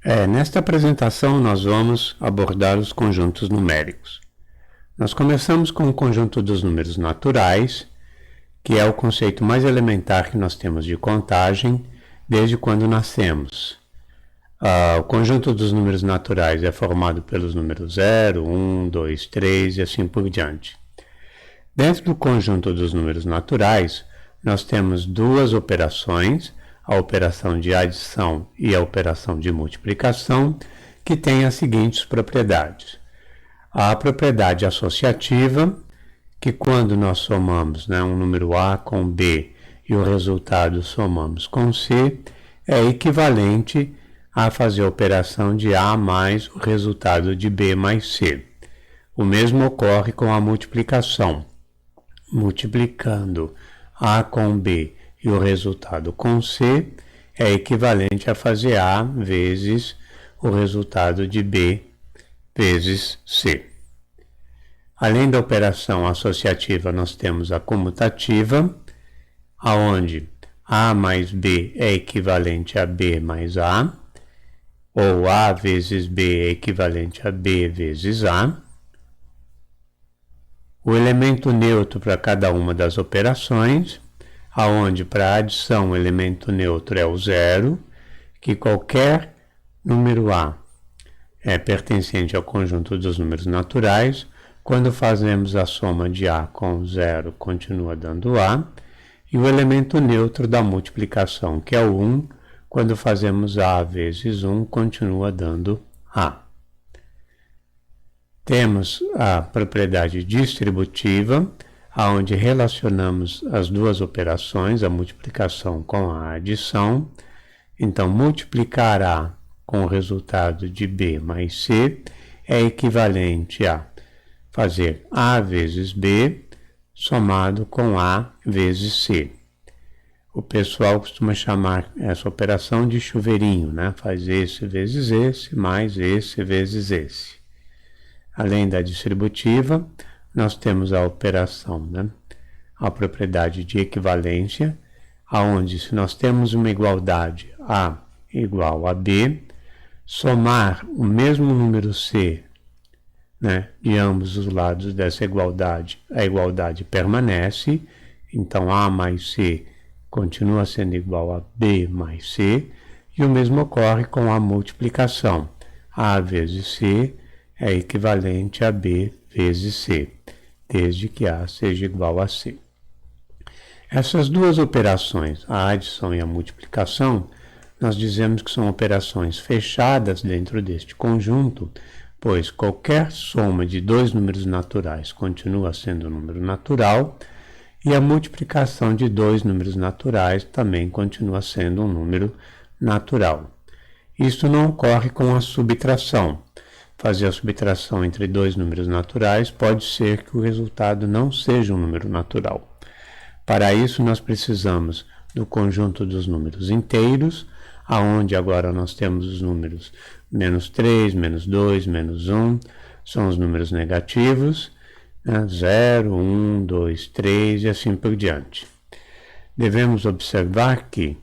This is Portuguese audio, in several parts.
Nesta apresentação nós vamos abordar os conjuntos numéricos. Nós começamos com o conjunto dos números naturais, que é o conceito mais elementar que nós temos de contagem desde quando nascemos. O conjunto dos números naturais é formado pelos números 0, 1, 2, 3 e assim por diante. Dentro do conjunto dos números naturais, nós temos duas operações, a operação de adição e a operação de multiplicação, que têm as seguintes propriedades. A propriedade associativa, que quando nós somamos um número A com B e o resultado somamos com C, é equivalente a fazer a operação de A mais o resultado de B mais C. O mesmo ocorre com a multiplicação. Multiplicando A com B e o resultado com C, é equivalente a fazer A vezes o resultado de B vezes C. Além da operação associativa, nós temos a comutativa, onde A mais B é equivalente a B mais A, ou A vezes B é equivalente a B vezes A. O elemento neutro para cada uma das operações, onde para a adição o elemento neutro é o zero, que qualquer número A é pertencente ao conjunto dos números naturais. Quando fazemos a soma de A com zero, continua dando A, e o elemento neutro da multiplicação, que é o 1, quando fazemos A vezes 1, continua dando A. Temos a propriedade distributiva, onde relacionamos as duas operações, a multiplicação com a adição. Então, multiplicar A com o resultado de B mais C é equivalente a fazer A vezes B somado com A vezes C. O pessoal costuma chamar essa operação de chuveirinho, Faz esse vezes esse, mais esse vezes esse. Além da distributiva, nós temos a operação, a propriedade de equivalência, onde se nós temos uma igualdade A igual a B, somar o mesmo número C de ambos os lados dessa igualdade, a igualdade permanece, então A mais C continua sendo igual a B mais C, e o mesmo ocorre com a multiplicação. A vezes C é equivalente a B vezes C, desde que A seja igual a C. Essas duas operações, a adição e a multiplicação, nós dizemos que são operações fechadas dentro deste conjunto, pois qualquer soma de dois números naturais continua sendo um número natural, e a multiplicação de dois números naturais também continua sendo um número natural. Isso não ocorre com a subtração. Fazer a subtração entre dois números naturais pode ser que o resultado não seja um número natural. Para isso, nós precisamos do conjunto dos números inteiros, onde agora nós temos os números menos 3, menos 2, menos 1, são os números negativos, 0, 1, 2, 3 e assim por diante. Devemos observar que,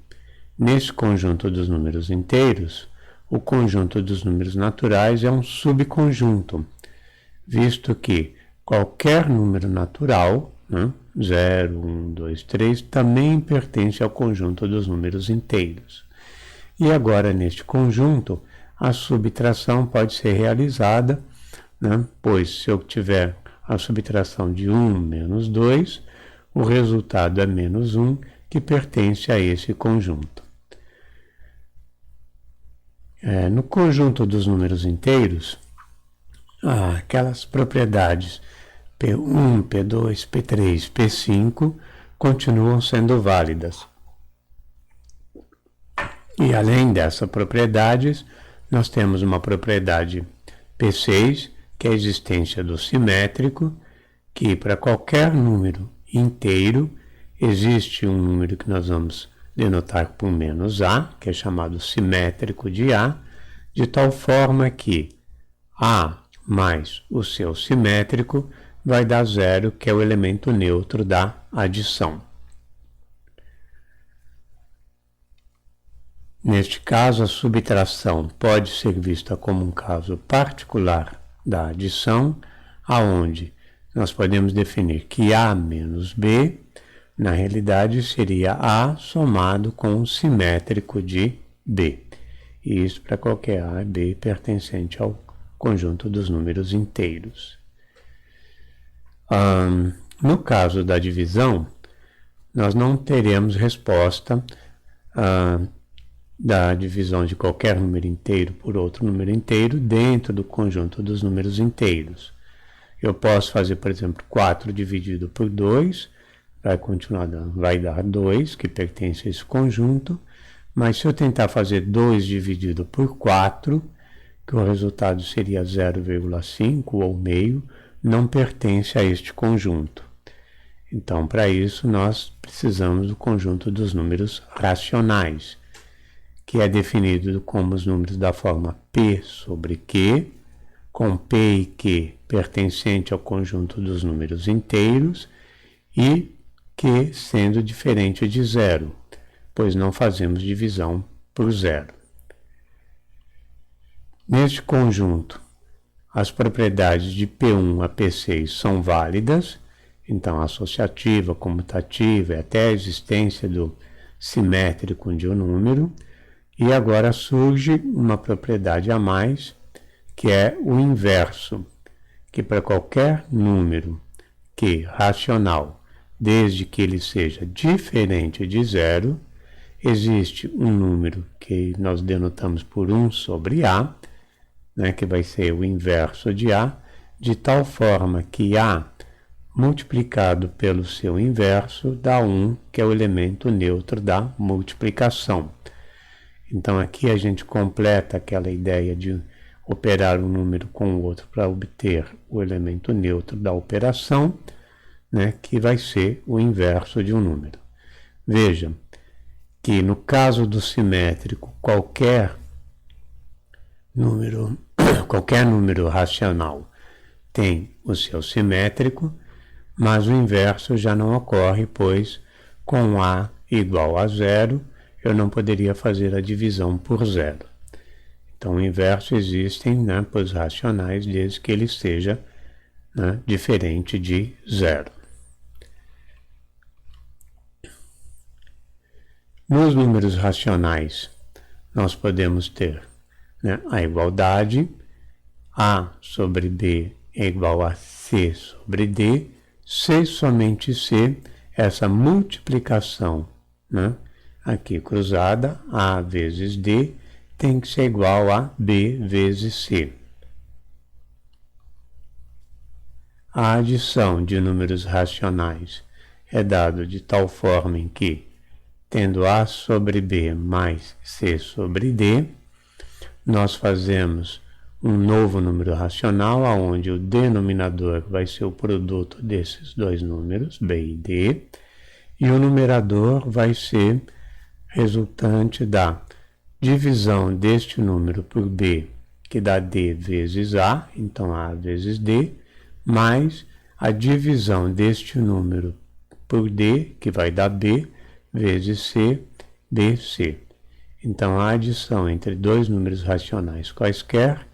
nesse conjunto dos números inteiros, o conjunto dos números naturais é um subconjunto, visto que qualquer número natural, 0, 1, 2, 3, também pertence ao conjunto dos números inteiros. E agora, neste conjunto, a subtração pode ser realizada, pois se eu tiver a subtração de 1 menos 2, o resultado é menos 1, que pertence a esse conjunto. No conjunto dos números inteiros, aquelas propriedades P1, P2, P3, P5 continuam sendo válidas. E além dessas propriedades, nós temos uma propriedade P6, que é a existência do simétrico, que para qualquer número inteiro existe um número que nós vamos denotar por menos A, que é chamado simétrico de A, de tal forma que A mais o seu simétrico vai dar zero, que é o elemento neutro da adição. Neste caso, a subtração pode ser vista como um caso particular da adição, aonde nós podemos definir que A menos B, na realidade, seria A somado com o simétrico de B. E isso para qualquer A e B pertencente ao conjunto dos números inteiros. No caso da divisão, nós não teremos resposta da divisão de qualquer número inteiro por outro número inteiro dentro do conjunto dos números inteiros. Eu posso fazer, por exemplo, 4 dividido por 2, vai dar 2, que pertence a esse conjunto, mas se eu tentar fazer 2 dividido por 4, que o resultado seria 0,5 ou meio, não pertence a este conjunto. Então, para isso, nós precisamos do conjunto dos números racionais, que é definido como os números da forma P sobre Q, com P e Q pertencente ao conjunto dos números inteiros e Q sendo diferente de zero, pois não fazemos divisão por zero. Neste conjunto, as propriedades de P1 a P6 são válidas, então a associativa, comutativa e até a existência do simétrico de um número. E agora surge uma propriedade a mais, que é o inverso, que para qualquer número que racional, desde que ele seja diferente de zero, existe um número que nós denotamos por 1 sobre A, que vai ser o inverso de A, de tal forma que A multiplicado pelo seu inverso dá 1, que é o elemento neutro da multiplicação. Então aqui a gente completa aquela ideia de operar um número com o outro para obter o elemento neutro da operação, que vai ser o inverso de um número. Veja que no caso do simétrico, qualquer número racional tem o seu simétrico, mas o inverso já não ocorre, pois com A igual a zero, eu não poderia fazer a divisão por zero. Então, o inverso existem para os racionais, desde que ele seja diferente de zero. Nos números racionais, nós podemos ter a igualdade, A sobre B é igual a C sobre D, C somente C, essa multiplicação, aqui cruzada, A vezes D, tem que ser igual a B vezes C. A adição de números racionais é dada de tal forma em que, tendo A sobre B mais C sobre D, nós fazemos um novo número racional, onde o denominador vai ser o produto desses dois números, B e D, e o numerador vai ser resultante da divisão deste número por B, que dá D vezes A, então A vezes D, mais a divisão deste número por D, que vai dar B, vezes C, BC. Então, a adição entre dois números racionais quaisquer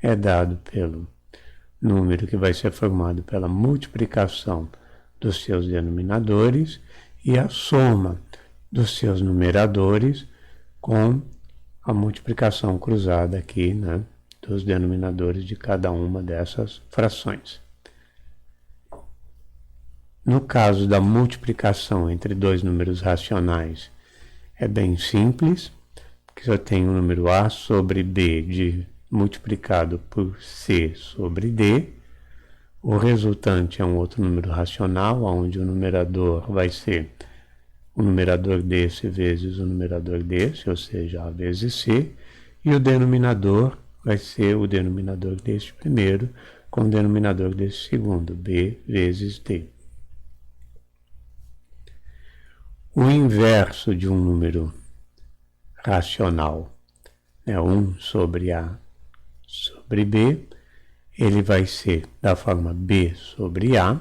é dado pelo número que vai ser formado pela multiplicação dos seus denominadores e a soma dos seus numeradores com a multiplicação cruzada aqui, dos denominadores de cada uma dessas frações. No caso da multiplicação entre dois números racionais, é bem simples, porque eu tenho o número A sobre B multiplicado por C sobre D. O resultante é um outro número racional, onde o numerador vai ser o numerador desse vezes o numerador desse, ou seja, A vezes C, e o denominador vai ser o denominador deste primeiro com o denominador desse segundo, B vezes D. O inverso de um número racional, 1 sobre A sobre B, ele vai ser da forma B sobre A,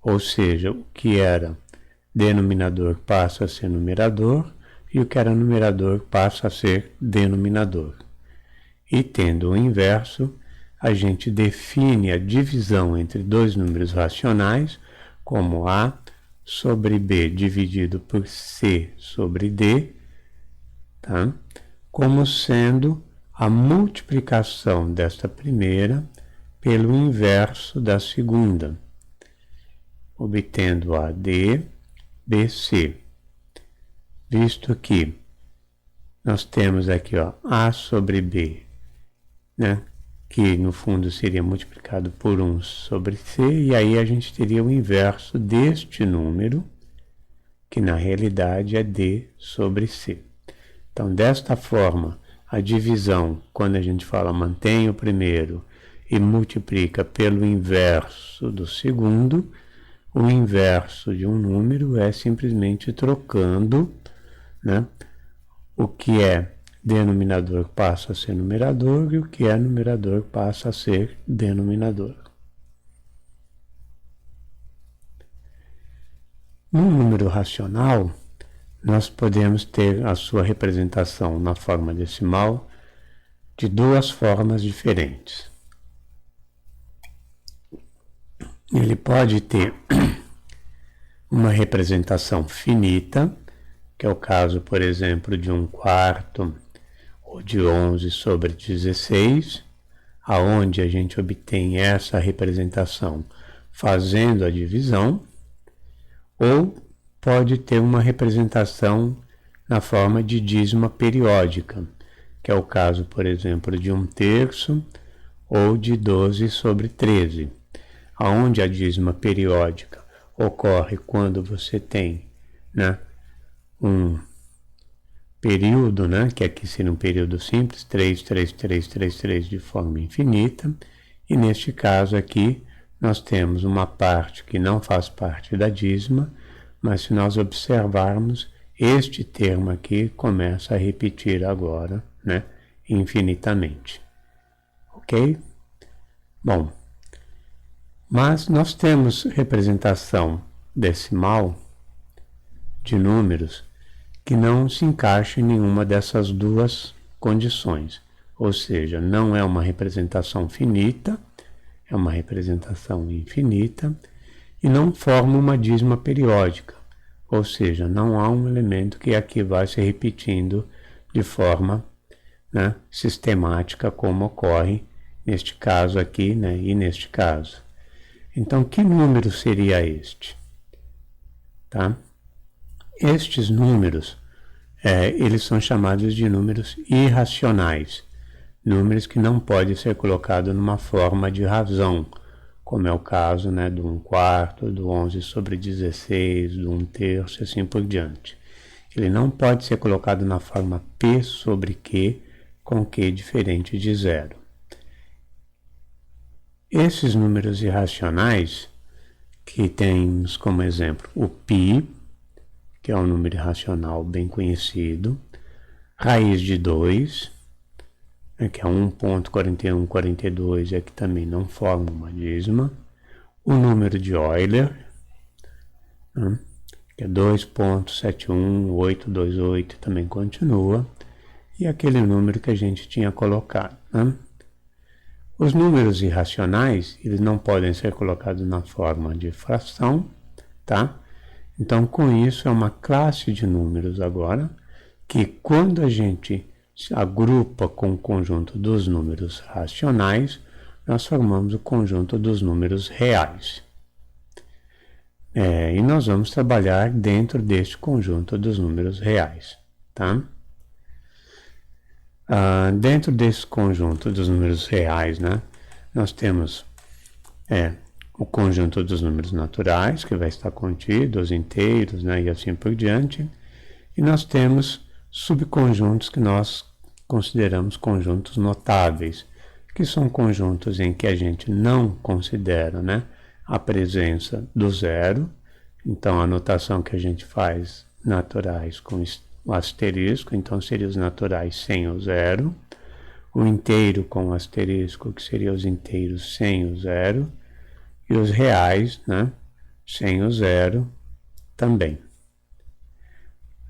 ou seja, o que era denominador passa a ser numerador e o que era numerador passa a ser denominador. E tendo o inverso, a gente define a divisão entre dois números racionais como A sobre B dividido por C sobre D, tá? Como sendo a multiplicação desta primeira pelo inverso da segunda, obtendo AD, BC, visto que nós temos aqui A sobre B, né? Que no fundo seria multiplicado por 1 sobre C, e aí a gente teria o inverso deste número, que na realidade é D sobre C. Então, desta forma, a divisão, quando a gente fala mantém o primeiro e multiplica pelo inverso do segundo, o inverso de um número é simplesmente trocando, né? O que é denominador passa a ser numerador e o que é numerador passa a ser denominador. No número racional, nós podemos ter a sua representação na forma decimal de duas formas diferentes. Ele pode ter uma representação finita, que é o caso, por exemplo, de 1/4 ou de 11 sobre 16, aonde a gente obtém essa representação fazendo a divisão, ou pode ter uma representação na forma de dízima periódica, que é o caso, por exemplo, de 1/3 ou de 12 sobre 13, aonde a dízima periódica ocorre quando você tem, né, um período, né, que aqui seria um período simples, 3, 3, 3, 3, 3 de forma infinita, e neste caso aqui nós temos uma parte que não faz parte da dízima, mas se nós observarmos, este termo aqui começa a repetir agora, né, infinitamente. Ok? Bom, mas nós temos representação decimal de números que não se encaixa em nenhuma dessas duas condições, ou seja, não é uma representação finita, é uma representação infinita e não forma uma dízima periódica, ou seja, não há um elemento que aqui vai se repetindo de forma, né, sistemática, como ocorre neste caso aqui, né, e neste caso. Então, que número seria este? Tá? Estes números, eles são chamados de números irracionais, números que não podem ser colocados numa forma de razão, como é o caso, né, do 1/4, do 11 sobre 16, do 1/3 e assim por diante. Ele não pode ser colocado na forma P sobre Q, com Q diferente de zero. Esses números irracionais, que temos como exemplo o π, que é um número irracional bem conhecido, raiz de 2, que é 1,4142, que também não forma uma dízima, o número de Euler, que é 2,71828, também continua, e aquele número que a gente tinha colocado. Os números irracionais, eles não podem ser colocados na forma de fração, tá? Então, com isso, é uma classe de números agora, que quando a gente se agrupa com o conjunto dos números racionais, nós formamos o conjunto dos números reais. E nós vamos trabalhar dentro deste conjunto dos números reais, tá? Dentro desse conjunto dos números reais, né, nós temos o conjunto dos números naturais, que vai estar contido, os inteiros, né, e assim por diante, e nós temos subconjuntos que nós consideramos conjuntos notáveis, que são conjuntos em que a gente não considera, né, a presença do zero. Então, a notação que a gente faz naturais com o asterisco, então seria os naturais sem o zero, o inteiro com o asterisco, que seria os inteiros sem o zero, e os reais, né, sem o zero também.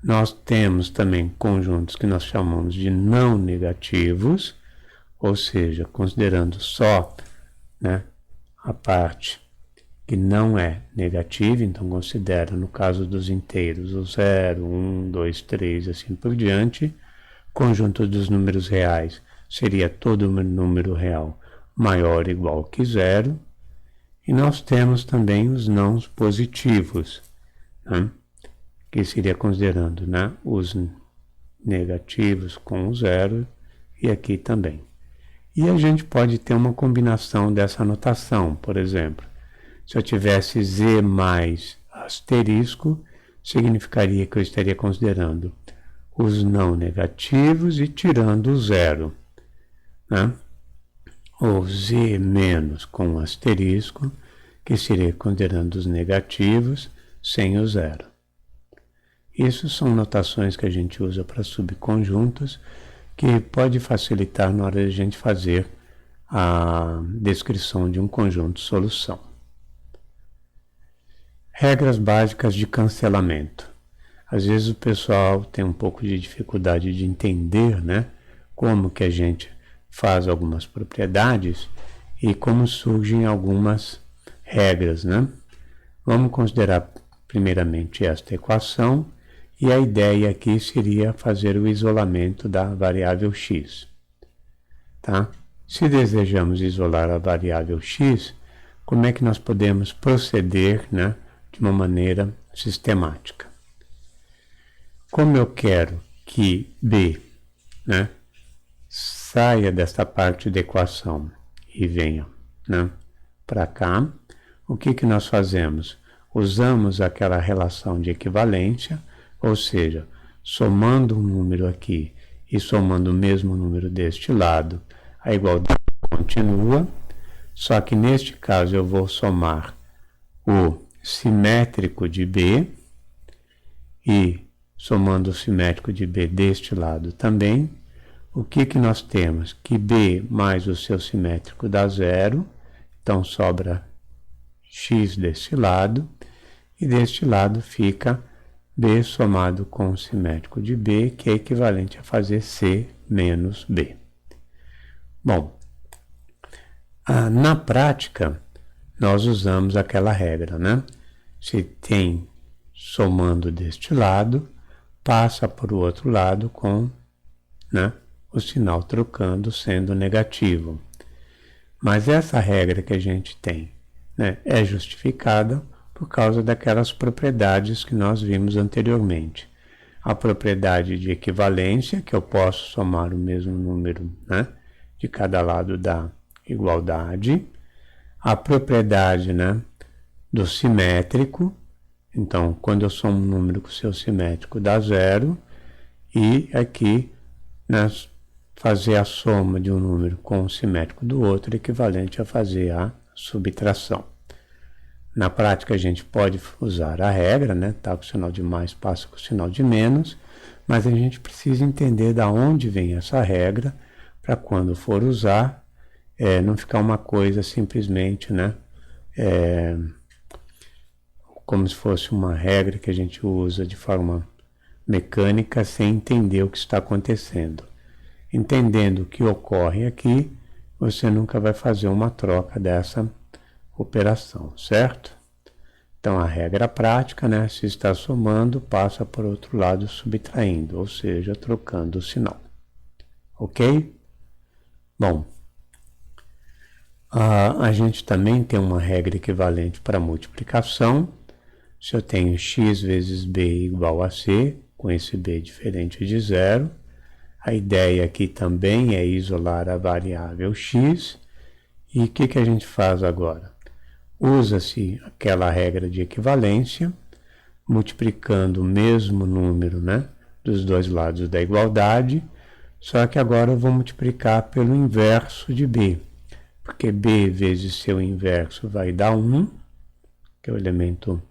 Nós temos também conjuntos que nós chamamos de não negativos, ou seja, considerando só, né, a parte que não é negativa, então considera, no caso dos inteiros, o 0, 1, 2, 3, assim por diante. Conjunto dos números reais seria todo número real maior ou igual que 0. E nós temos também os não positivos, né, que seria considerando, né, os negativos com o 0 e aqui também. E a gente pode ter uma combinação dessa notação, por exemplo, se eu tivesse z mais asterisco, significaria que eu estaria considerando os não negativos e tirando o 0, né? Ou z menos com asterisco, que seria considerando os negativos sem o 0. Isso são notações que a gente usa para subconjuntos, que pode facilitar na hora de a gente fazer a descrição de um conjunto solução. Regras básicas de cancelamento. Às vezes o pessoal tem um pouco de dificuldade de entender, né, como que a gente faz algumas propriedades e como surgem algumas regras, né? Vamos considerar primeiramente esta equação e a ideia aqui seria fazer o isolamento da variável x, tá? Se desejamos isolar a variável x, como é que nós podemos proceder, né, de uma maneira sistemática? Como eu quero que b, né, saia desta parte da equação e venha, né, para cá, o que nós fazemos? Usamos aquela relação de equivalência, ou seja, somando um número aqui e somando o mesmo número deste lado, a igualdade continua, só que neste caso eu vou somar o simétrico de b e somando o simétrico de b deste lado também. O que nós temos? Que b mais o seu simétrico dá 0, então sobra x deste lado, e deste lado fica b somado com o simétrico de b, que é equivalente a fazer c menos b. Bom, na prática, nós usamos aquela regra, né? Se tem somando deste lado, passa para o outro lado com, né, o sinal trocando, sendo negativo. Mas essa regra que a gente tem, né, é justificada por causa daquelas propriedades que nós vimos anteriormente. A propriedade de equivalência, que eu posso somar o mesmo número, né, de cada lado da igualdade. A propriedade, né, do simétrico. Então, quando eu somo um número com seu simétrico dá 0. E aqui, né, fazer a soma de um número com o simétrico do outro é equivalente a fazer a subtração. Na prática, a gente pode usar a regra, né? Tá com o sinal de mais, passa com o sinal de menos, mas a gente precisa entender de onde vem essa regra, para quando for usar, não ficar uma coisa simplesmente, né, como se fosse uma regra que a gente usa de forma mecânica sem entender o que está acontecendo. Entendendo o que ocorre aqui, você nunca vai fazer uma troca dessa operação, certo? Então, a regra prática, né, se está somando, passa para o outro lado subtraindo, ou seja, trocando o sinal. Ok? Bom, a gente também tem uma regra equivalente para multiplicação. Se eu tenho x vezes b igual a c, com esse b diferente de 0, a ideia aqui também é isolar a variável x. E o que a gente faz agora? Usa-se aquela regra de equivalência, multiplicando o mesmo número, né, dos dois lados da igualdade, só que agora eu vou multiplicar pelo inverso de b, porque b vezes seu inverso vai dar 1, que é o elemento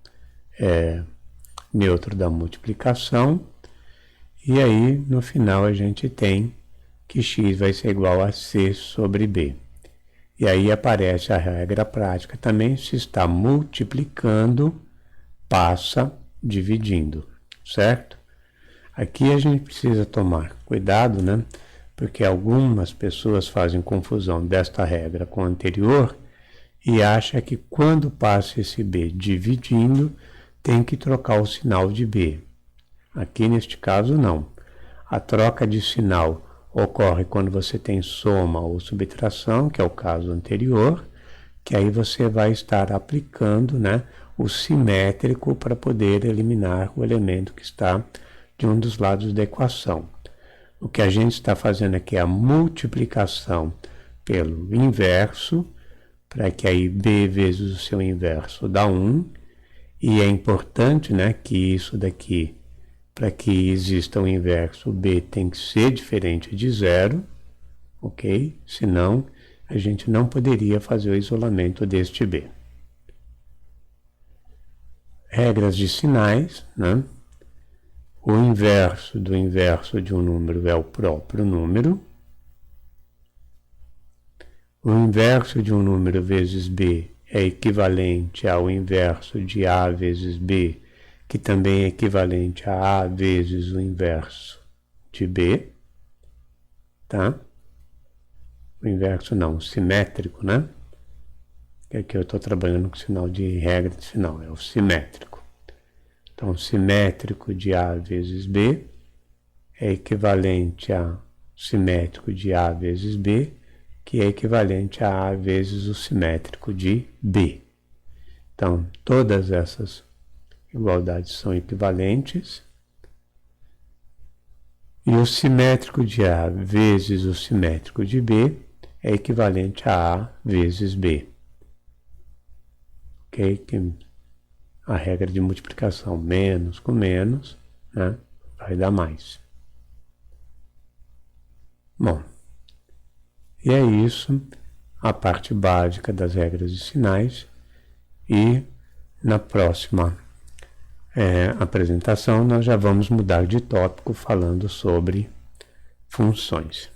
neutro da multiplicação, e aí no final a gente tem que x vai ser igual a c sobre b. E aí aparece a regra prática também, se está multiplicando, passa dividindo, certo? Aqui a gente precisa tomar cuidado, né? Porque algumas pessoas fazem confusão desta regra com a anterior e acham que quando passa esse B dividindo, tem que trocar o sinal de B. Aqui neste caso não. A troca de sinal ocorre quando você tem soma ou subtração, que é o caso anterior, que aí você vai estar aplicando, né, o simétrico para poder eliminar o elemento que está de um dos lados da equação. O que a gente está fazendo aqui é a multiplicação pelo inverso, para que aí B vezes o seu inverso dá 1, e é importante, né, que isso daqui, para que exista o inverso, B tem que ser diferente de 0, ok? Senão, a gente não poderia fazer o isolamento deste B. Regras de sinais, né? O inverso do inverso de um número é o próprio número. O inverso de um número vezes B é equivalente ao inverso de A vezes B, que também é equivalente a A vezes o inverso de B, tá? O inverso não, o simétrico, né? Que aqui eu estou trabalhando com sinal de regra de sinal, é o simétrico. Então, simétrico de A vezes B é equivalente a simétrico de A vezes B, que é equivalente a A vezes o simétrico de B. Então, todas essas igualdades são equivalentes. E o simétrico de A vezes o simétrico de B é equivalente a A vezes B. Ok? Que a regra de multiplicação menos com menos, né, vai dar mais. Bom, e é isso, a parte básica das regras de sinais, e na próxima apresentação nós já vamos mudar de tópico falando sobre funções.